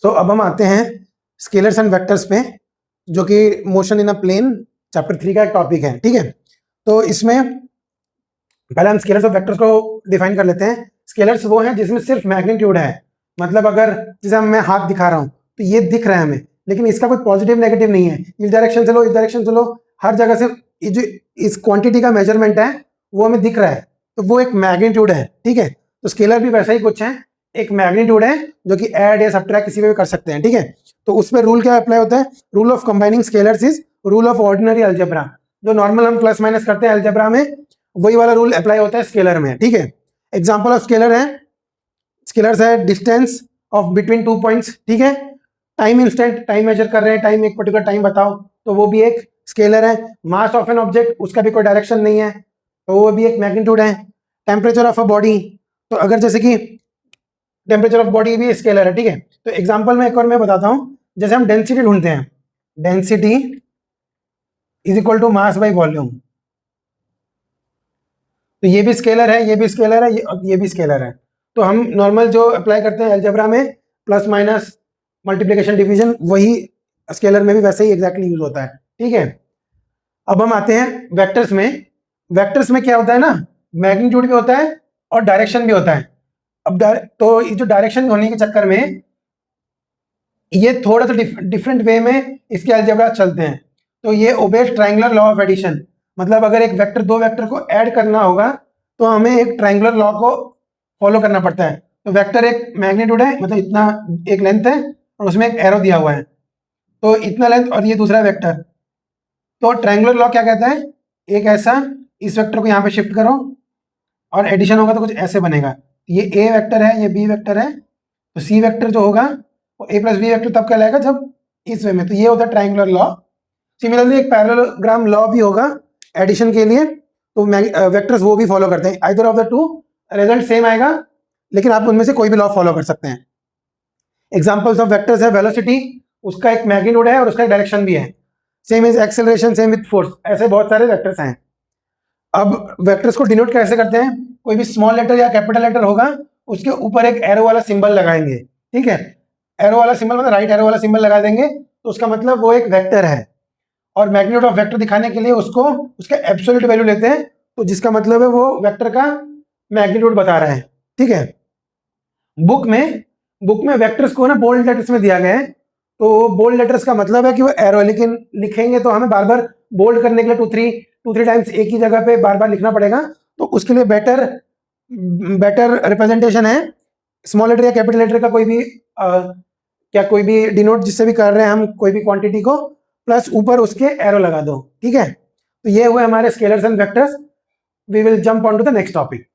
सो अब हम आते हैं स्केलर्स एंड वेक्टर्स पे, जो कि motion in a plane chapter 3 का एक टॉपिक है। ठीक है, तो इसमें पहले हम स्केलर्स और वेक्टर्स को डिफाइन कर लेते हैं। स्केलर्स वो हैं जिसमें सिर्फ मैग्नीट्यूड है, मतलब अगर जैसे मैं हाथ दिखा रहा हूँ तो ये दिख रहा है हमें, लेकिन इसका कोई पॉजिटिव नेगेटिव नहीं है। इस डायरेक्शन से लो, इस डायरेक्शन से लो, हर जगह से ये जो इस क्वांटिटी का मेजरमेंट है वो हमें दिख रहा है, तो वो एक मैग्नीट्यूड है। ठीक है, तो स्केलर भी वैसा ही कुछ है, एक मैग्नीट्यूड है जो कि ऐड या सब्ट्रैक्ट किसी में भी कर सकते हैं। ठीक है, तो उस पर रूल क्या अप्लाई होता है? Rule of combining scalars is rule of ordinary algebra. जो नॉर्मल हम प्लस माइनस करते हैं अलजेब्रा में, वही वाला रूल अप्लाई होता है स्केलर में। ठीक है, एग्जांपल ऑफ स्केलर है, स्केलर्स है डिस्टेंस ऑफ बिटवीन 2 पॉइंट्स। ठीक है, टाइम इंस्टेंट, टाइम मेजर कर रहे हैं, टाइम एक पर्टिकुलर टाइम बताओ, तो वो भी एक स्केलर है। मास ऑफ एन ऑब्जेक्ट, उसका भी कोई डायरेक्शन नहीं है, तो वो भी एक मैग्नीट्यूड है। टेम्परेचर ऑफ अ बॉडी, तो अगर जैसे कि टेम्परेचर ऑफ बॉडी भी स्केलर है। ठीक है, तो एग्जांपल में एक और मैं बताता हूं, जैसे हम डेंसिटी ढूंढते हैं, density is equal to mass by volume, तो ये भी स्केलर है, ये भी स्केलर है, ये भी स्केलर है। तो हम नॉर्मल जो अप्लाई करते हैं अलजेब्रा में, प्लस माइनस मल्टीप्लिकेशन डिवीजन, वही स्केलर में भी वैसे ही एग्जैक्टली यूज होता है। ठीक है, अब हम आते हैं वेक्टर्स में। वेक्टर्स में क्या होता है ना, मैग्नीट्यूड भी होता है और डायरेक्शन भी होता है। अब तो ये जो डायरेक्शन होने के चक्कर में ये थोड़ा सा डिफरेंट वे में इसके अलजेब्रा चलते हैं। तो ये obeys triangular law of addition, मतलब अगर एक वेक्टर दो वेक्टर को ऐड करना होगा तो हमें एक ट्रायंगुलर लॉ को फॉलो करना पड़ता है। तो वेक्टर एक मैग्नीट्यूड है, मतलब इतना एक लेंथ है और उसमें एक एरो दिया हुआ है, तो इतना लेंथ, और ये दूसरा वेक्टर। तो ट्रायंगुलर लॉ क्या कहता है? एक ऐसा, इस वेक्टर को यहाँ पे शिफ्ट करो और एडिशन होगा तो कुछ ऐसे बनेगा। ये ए वेक्टर है, ये बी वेक्टर है, तो सी वेक्टर जो होगा वो ए प्लस बी वेक्टर तब कहलाएगा जब इस वे में। तो ये होता है ट्रायंगुलर लॉ। सिमिलरली एक पैरेललोग्राम लॉ भी होगा एडिशन के लिए, तो वेक्टर्स वो भी फॉलो करते हैं। Either of the two result same आएगा, लेकिन आप उनमें से कोई भी लॉ फॉलो कर सकते हैं। एग्जांपल्स ऑफ वेक्टर्स है वेलोसिटी, उसका एक मैग्नीट्यूड है और उसका एक डायरेक्शन भी है। Same is acceleration, same with force, ऐसे बहुत सारे वेक्टर्स हैं। अब वेक्टर्स को डिनोट कैसे करते हैं? कोई भी स्मॉल लेटर या कैपिटल लेटर होगा, उसके ऊपर एक एरो वाला सिंबल लगाएंगे। ठीक है, एरो वाला सिंबल मतलब राइट एरो वाला सिंबल लगा देंगे, तो उसका मतलब वो एक वेक्टर है। और मैग्नीट्यूड ऑफ वेक्टर दिखाने के लिए उसको उसका एब्सोल्यूट वैल्यू लेते हैं, तो जिसका मतलब है वो वेक्टर का मैग्नीट्यूड बता रहा है। ठीक है, बुक में वेक्टर्स को ना बोल्ड लेटर्स में दिया गया है, तो बोल्ड लेटर्स का मतलब है कि वो एरो है, लेकिन लिखेंगे तो हमें बार बार बोल्ड करने के लिए टू थ्री टाइम्स एक ही जगह पे बार बार लिखना पड़ेगा। तो उसके लिए बेटर रिप्रेजेंटेशन है स्मॉल लेटर या कैपिटल लेटर का, कोई भी डिनोट जिससे भी कर रहे हैं हम कोई भी क्वांटिटी को, प्लस ऊपर उसके एरो लगा दो। ठीक है, तो ये हुए हमारे scalars and vectors. We will jump on to the next topic.